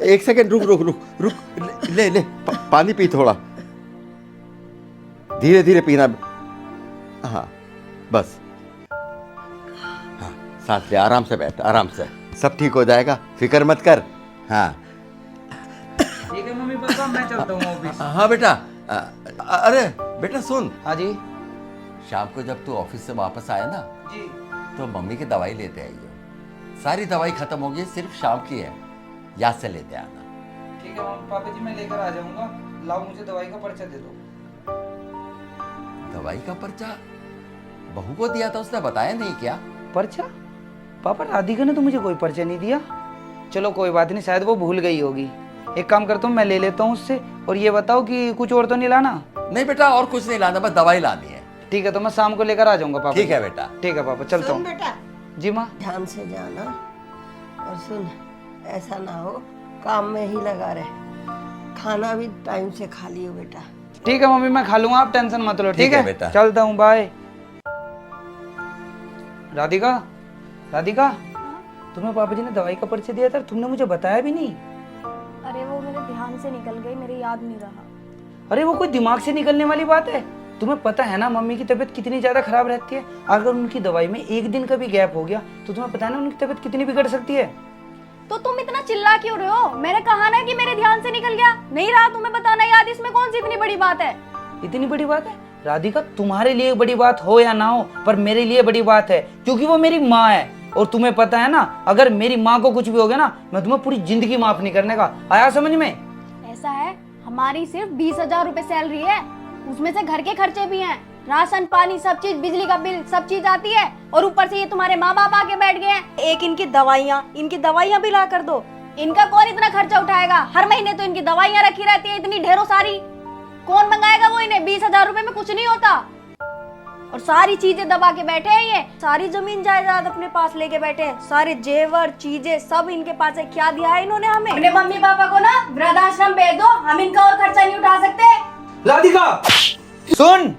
एक सेकंड रुक रुक रुक रुक, ले ले पानी पी थोड़ा, धीरे धीरे पीना। हाँ बस, हाँ सांस ले, आराम से बैठ, आराम से, सब ठीक हो जाएगा, फिक्र मत कर। हाँ ठीक है मम्मी पापा, मैं चलता हूँ ऑफिस। हाँ बेटा, अरे बेटा सुन, हाँ जी। शाम को जब तू ऑफिस से वापस आया ना जी। तो मम्मी की दवाई लेते आइयो। सारी दवाई खत्म हो गई, सिर्फ शाम की है, याद से लेते आना। ठीक है मम्मी पापा जी, मैं लेकर आ जाऊंगा। लाओ मुझे दवाई का पर्चा दे दो। दवाई का पर्चा बहू को दिया था, उसने बताया नहीं क्या? पर्चा? पापा राधिका ने तो मुझे कोई पर्चा नहीं दिया। चलो कोई बात नहीं, शायद वो भूल गई होगी। एक काम करता हूँ, मैं ले लेता हूँ उससे। और ये बताओ कि कुछ और तो नहीं लाना? नहीं बेटा, और कुछ नहीं लाना, बस दवाई लानी है। ठीक है, तो मैं शाम को लेकर आ जाऊंगा पापा। ठीक है बेटा। ठीक है पापा, चलता हूँ। बेटा जी माँ। ध्यान से जाना, और सुन, ऐसा ना हो काम में ही लगा रहे, खाना भी टाइम से खा लियो बेटा। ठीक है मम्मी, मैं खा लूंगा, आप टेंशन मत लो। ठीक है बेटा। चलता हूँ, बाय। राधिका, राधिका, तुम्हें पापा जी ने दवाई का पर्चा दिया था, तुमने मुझे बताया भी नहीं। अरे वो मेरे ध्यान से निकल गई, मेरे याद नहीं रहा। अरे वो कोई दिमाग से निकलने वाली बात है? तुम्हें पता है ना मम्मी की तबीयत कितनी ज्यादा खराब रहती है। अगर उनकी दवाई में एक दिन का भी गैप हो गया तो तुम्हें पता है ना उनकी तबीयत कितनी बिगड़ सकती है। तो तुम इतना चिल्ला क्यों रहे हो? मैंने कहा ना कि मेरे ध्यान से निकल गया, नहीं रहा तुम्हें बताना याद, इसमें कौन सी इतनी बड़ी बात है? इतनी बड़ी बात है राधिका? तुम्हारे लिए बड़ी बात हो या ना हो, पर मेरे लिए बड़ी बात है, क्योंकि वो मेरी माँ है। और तुम्हें पता है ना, अगर मेरी माँ को कुछ भी हो गया ना, मैं तुम्हें पूरी जिंदगी माफ नहीं करने का। आया समझ में? ऐसा है, हमारी सिर्फ 20,000 रुपए सैलरी है, उसमें से घर के खर्चे भी हैं, राशन पानी सब चीज, बिजली का बिल सब चीज आती है, और ऊपर से ये तुम्हारे माँ बाप आके बैठ गए हैं। एक इनकी दवाइयाँ भी ला कर दो। इनका कौन इतना खर्चा उठाएगा? हर महीने तो इनकी दवाइयाँ रखी रहती है इतनी ढेरों सारी, कौन मंगाएगा वो इन्हें? 20,000 रुपए में कुछ नहीं होता। और सारी चीजें दबा के बैठे हैं, ये सारी जमीन जायदाद अपने पास लेके बैठे हैं, सारे जेवर चीजें सब इनके पास है। क्या दिया है इन्होंने हमें? अपने मम्मी पापा को ना वृद्धाश्रम भेज दो, हम इनका और खर्चा नहीं उठा सकते। राधिका सुन,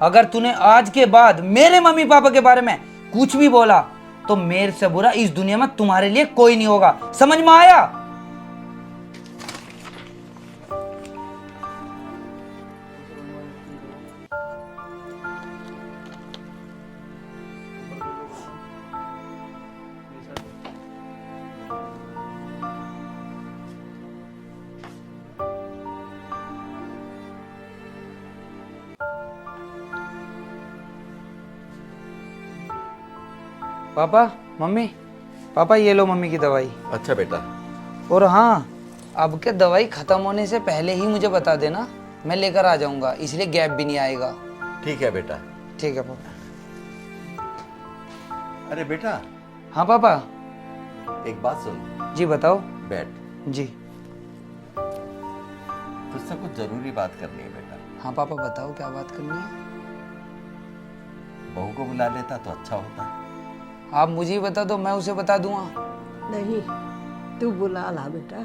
अगर तूने आज के बाद मेरे मम्मी पापा के बारे में कुछ भी बोला तो मेरे से बुरा इस दुनिया में तुम्हारे लिए कोई नहीं होगा, समझ में आया? पापा, मम्मी, पापा ये लो मम्मी की दवाई। अच्छा बेटा। और हाँ, अब के दवाई खत्म होने से पहले ही मुझे बता देना, मैं लेकर आ जाऊंगा, इसलिए गैप भी नहीं आएगा। ठीक है बेटा। ठीक है पापा। अरे बेटा। हाँ पापा। एक बात सुन। जी बताओ। बैठ। जी। तुझसे कुछ जरूरी बात करनी है बेटा। हाँ पापा बताओ, क्या बात करनी है? बहू को बुला लेता तो अच्छा होता। आप मुझे ही बता दो, मैं उसे बता दूंगा। नहीं, तू बुला ला बेटा।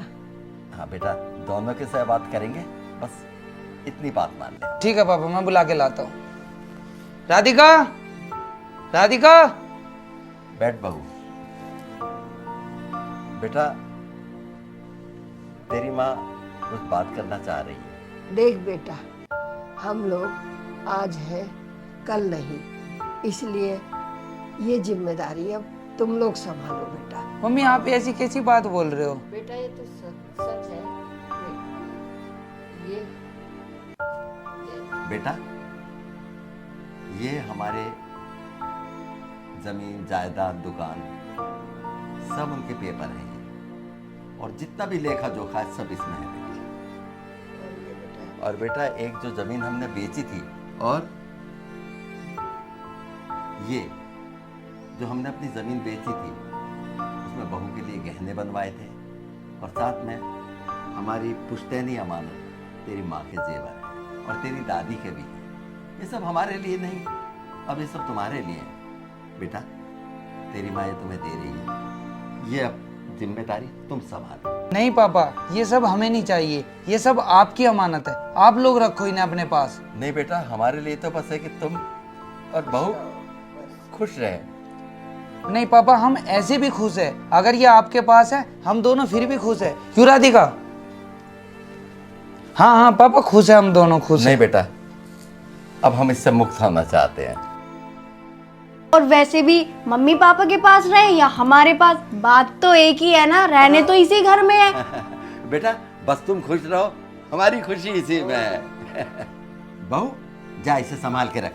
हाँ बेटा, दोनों के साथ बात करेंगे, बस इतनी बात मान ले। ठीक है पापा, मैं बुला के लाता हूँ। राधिका, राधिका। बैठ बहू। बेटा, तेरी माँ कुछ बात करना चाह रही है। देख बेटा, हम लोग आज है कल नहीं, इसलिए ये जिम्मेदारी अब तुम लोग संभालो बेटा। मम्मी आप ऐसी कैसी बात बोल रहे हो? बेटा ये तो सच है। ये बेटा, ये हमारे जमीन जायदाद दुकान सब उनके पेपर हैं, और जितना भी लेखा जोखा है सब इसमें है बेटा। और बेटा, एक जो जमीन हमने बेची थी, और ये जो हमने अपनी जमीन बेची थी उसमें बहू के लिए गहने बनवाए थे, और साथ में हमारी पुश्तैनी अमानत तेरी माँ के जेवर है और तेरी दादी के भी हैं। ये सब हमारे लिए नहीं, अब ये सब तुम्हारे लिए है। बेटा, तेरी माँ ये तुम्हें दे रही है, ये अब जिम्मेदारी तुम संभालो। नहीं पापा, ये सब हमें नहीं चाहिए, ये सब आपकी अमानत है, आप लोग रखो इन्हें अपने पास। नहीं बेटा, हमारे लिए तो बस है कि तुम और बहू खुश रहे। नहीं पापा, हम ऐसे भी खुश है। अगर ये आपके पास है हम दोनों फिर भी खुश है। क्यों राधिका? हाँ हाँ पापा, खुश है, हम दोनों खुश नहीं है। बेटा, अब हम इससे मुक्त होना चाहते हैं। और वैसे भी मम्मी पापा के पास रहे या हमारे पास, बात तो एक ही है ना, रहने तो इसी घर में है। बेटा बस तुम खुश रहो, हमारी खुशी इसी में है। बहू जा, इसे संभाल के रख।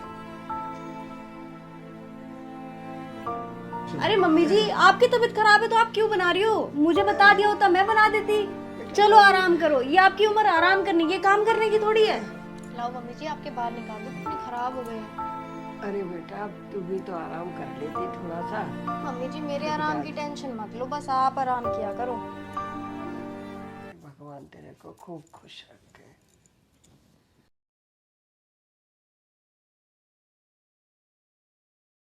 अरे मम्मी जी, आपकी तबीयत खराब है तो आप क्यों बना रही हो? मुझे बता दिया होता मैं बना देती। चलो आराम करो, ये आपकी उम्र आराम करने की, काम करने की थोड़ी है। लाओ मम्मी जी, आपके बाल निकाल दो, कितने खराब हो गए हैं। अरे बेटा, अब तू भी तो आराम कर लेती थोड़ा सा। मम्मी जी मेरे आराम की टेंशन मत लो, बस आप आराम किया करो। भगवान तेरे को खूब खुश रखे।